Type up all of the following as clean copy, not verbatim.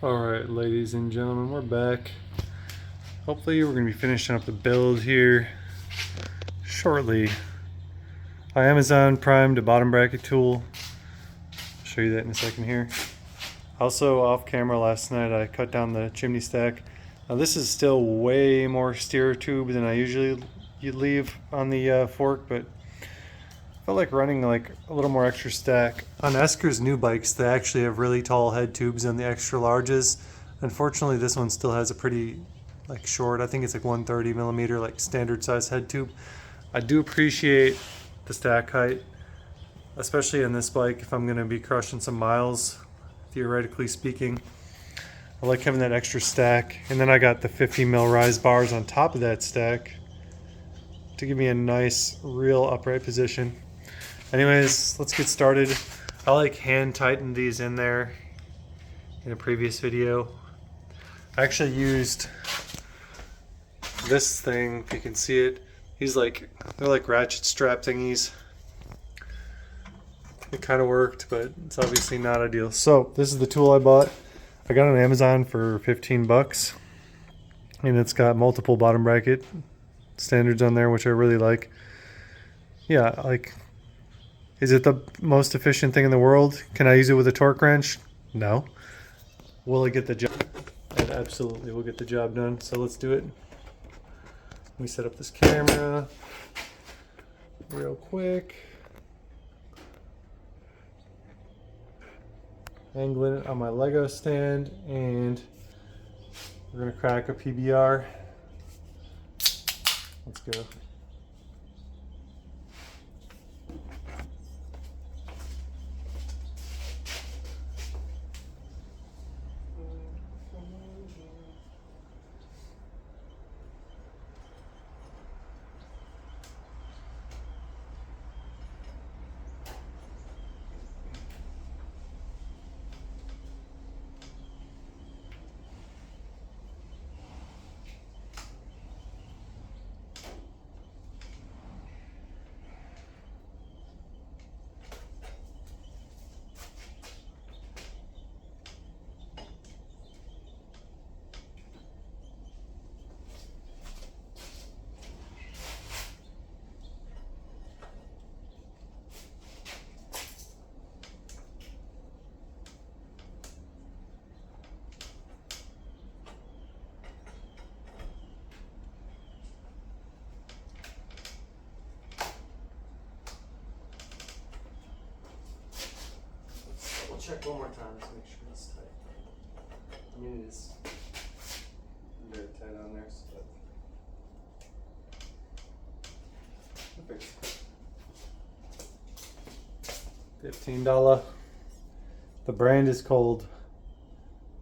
Alright, ladies and gentlemen, we're back. Hopefully we're going to be finishing up the build here shortly. I Amazon primed a bottom bracket tool. I'll show you that in a second here. Also off camera last night I cut down the chimney stack. Now this is still way more steer tube than I usually leave on the fork, but I felt like running like a little more extra stack. On Esker's new bikes, they actually have really tall head tubes on the extra larges. Unfortunately, this one still has a pretty like short, I think it's like 130 millimeter, like standard size head tube. I do appreciate the stack height, especially on this bike if I'm gonna be crushing some miles, theoretically speaking. I like having that extra stack. And then I got the 50 mil rise bars on top of that stack to give me a nice, real upright position. Anyways, let's get started. I like hand tighten these in there in a previous video. I actually used this thing, if you can see it. They're like ratchet strap thingies. It kind of worked, but it's obviously not ideal. So this is the tool I bought. I got it on Amazon for 15 bucks. And it's got multiple bottom bracket standards on there, which I really like. Yeah, like, is it the most efficient thing in the world? Can I use it with a torque wrench? No. Will it get the job? It absolutely will get the job done. So let's do it. Let me set up this camera real quick. Angling it on my Lego stand, and we're gonna crack a PBR. Let's go. Check one more time to make sure it's tight. I mean, it is very tight on there, so perfect. $15. The brand is called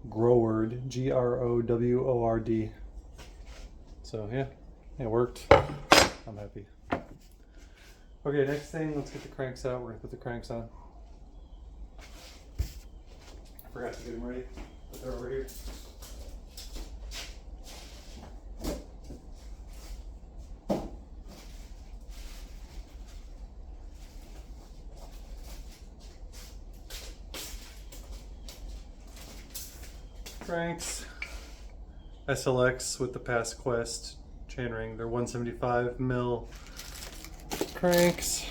Groword, Groword. So yeah, it worked. I'm happy. Okay, next thing, let's get the cranks out. We're gonna put the cranks on. Forgot to get them ready, but they're over here. Cranks, SLX with the Past Quest chainring. They're 175 mil cranks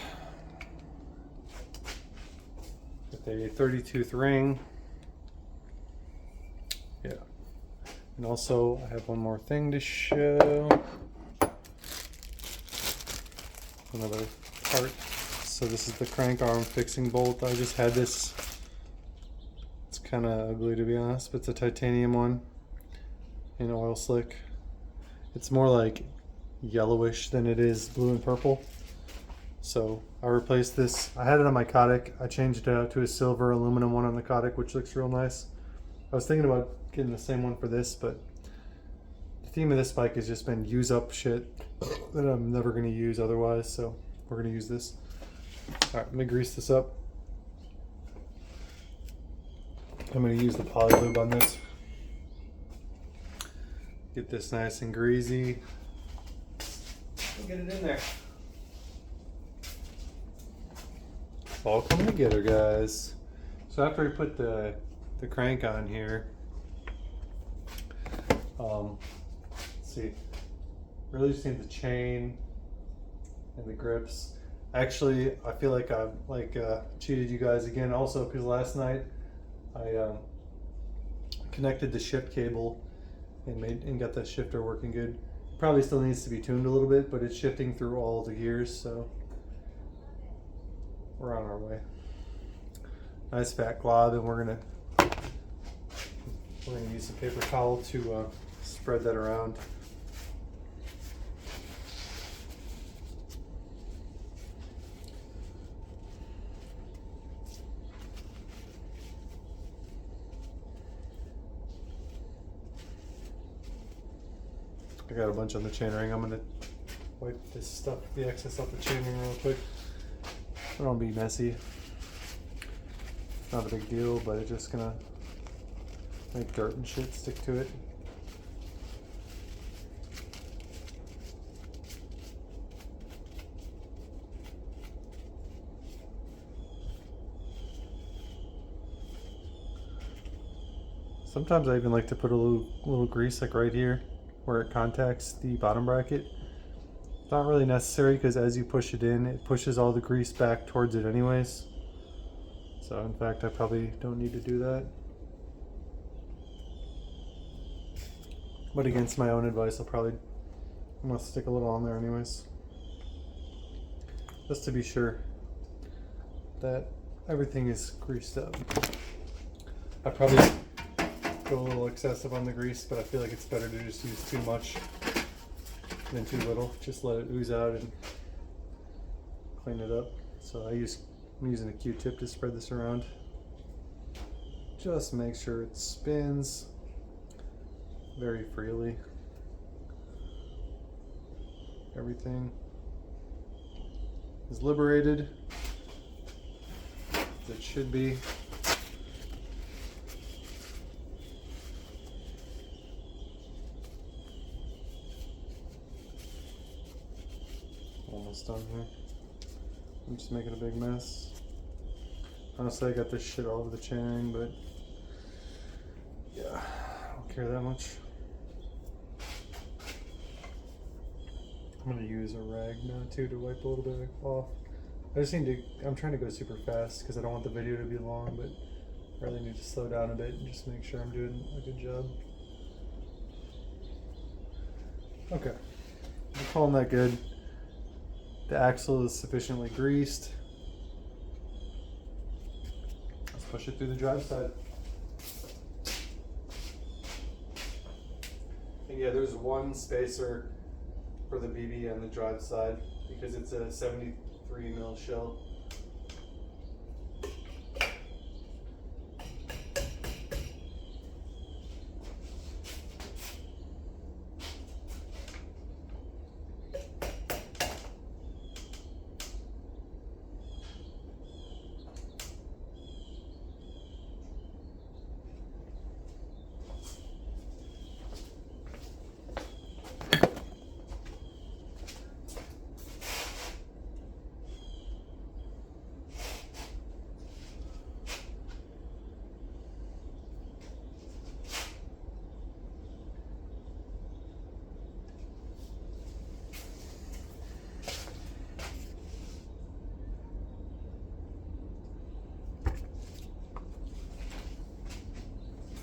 with a 30-tooth ring. Yeah, and also I have one more thing to show. Another part. So this is the crank arm fixing bolt. I just had this. It's kind of ugly to be honest, but it's a titanium one in oil slick. It's more like yellowish than it is blue and purple. So I replaced this. I had it on my Kodak. I changed it out to a silver aluminum one on the Kodak, which looks real nice. I was thinking about getting the same one for this, but the theme of this bike has just been use up shit that I'm never going to use otherwise, so we're going to use this. Alright, let me grease this up. I'm going to use the poly lube on this. Get this nice and greasy. We'll get it in there. It's all coming together, guys. So after we put the crank on here, Let's see, really just need the chain and the grips. Actually, I feel like I cheated you guys again also, because last night I connected the shift cable and got the shifter working good. Probably still needs to be tuned a little bit, but it's shifting through all the gears, so we're on our way. Nice fat glob, and we're gonna use a paper towel to spread that around. I got a bunch on the chainring. I'm gonna wipe this stuff, the excess off the chainring real quick. It won't be messy. Not a big deal, but it's just gonna make dirt and shit stick to it. Sometimes I even like to put a little grease like right here where it contacts the bottom bracket. It's not really necessary because as you push it in, it pushes all the grease back towards it anyways. So in fact, I probably don't need to do that. But against my own advice, I'm gonna stick a little on there anyways. Just to be sure that everything is greased up. I probably go a little excessive on the grease, but I feel like it's better to just use too much than too little. Just let it ooze out and clean it up. So I'm using a Q-tip to spread this around. Just make sure it spins very freely. Everything is liberated, as it should be. Almost done here. I'm just making a big mess. Honestly, I got this shit all over the chainring, but yeah, I don't care that much. I'm gonna use a rag now too to wipe a little bit off. I'm trying to go super fast because I don't want the video to be long, but I really need to slow down a bit and just make sure I'm doing a good job. Okay, I'm calling that good. The axle is sufficiently greased. Let's push it through the drive side. And yeah, there's one spacer for the BB on the drive side because it's a 73 mil shell.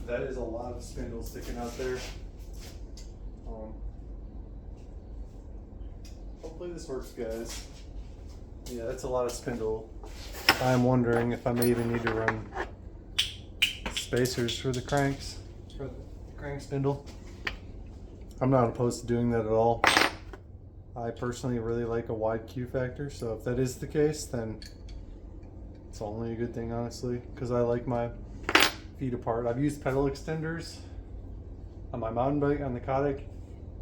That is a lot of spindle sticking out there. Hopefully this works, guys. Yeah, that's a lot of spindle. I'm wondering if I may even need to run spacers for the cranks, for the crank spindle. I'm not opposed to doing that at all. I personally really like a wide Q factor, so if that is the case, then it's only a good thing, honestly, because I like my feet apart. I've used pedal extenders on my mountain bike, on the Kodik,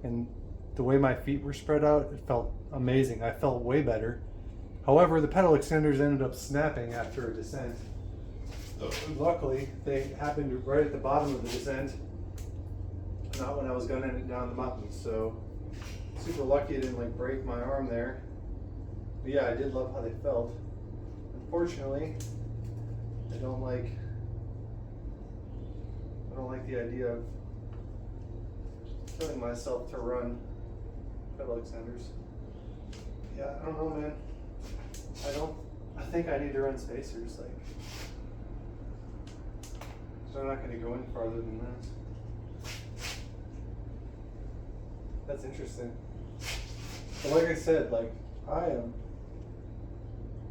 and the way my feet were spread out, it felt amazing. I felt way better. However, the pedal extenders ended up snapping after a descent. Luckily, they happened right at the bottom of the descent, not when I was gunning it down the mountain. So super lucky it didn't like break my arm there. But yeah, I did love how they felt. Unfortunately, I don't like the idea of killing myself to run pedal extenders. Yeah, I don't know, man. I think I need to run spacers, like, so I'm not going to go any farther than that. That's interesting. But like I said, like, I am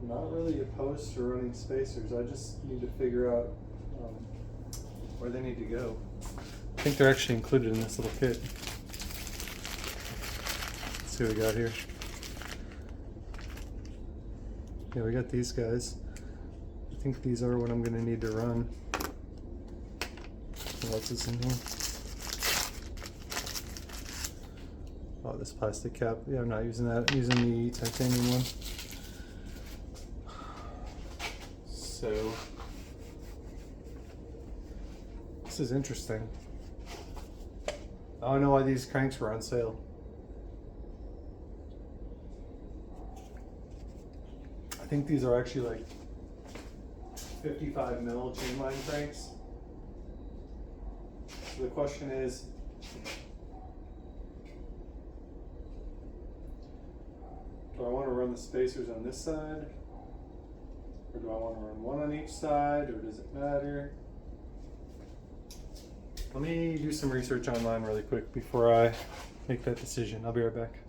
not really opposed to running spacers. I just need to figure out where they need to go. I think they're actually included in this little kit. Let's see what we got here. Yeah, we got these guys. I think these are what I'm going to need to run. What else is in here? Oh, this plastic cap. Yeah, I'm not using that. I'm using the titanium one. So, this is interesting. I don't know why these cranks were on sale. I think these are actually like 55 mil chain line cranks. So the question is, do I want to run the spacers on this side? Or do I want to run one on each side, or does it matter? Let me do some research online really quick before I make that decision. I'll be right back.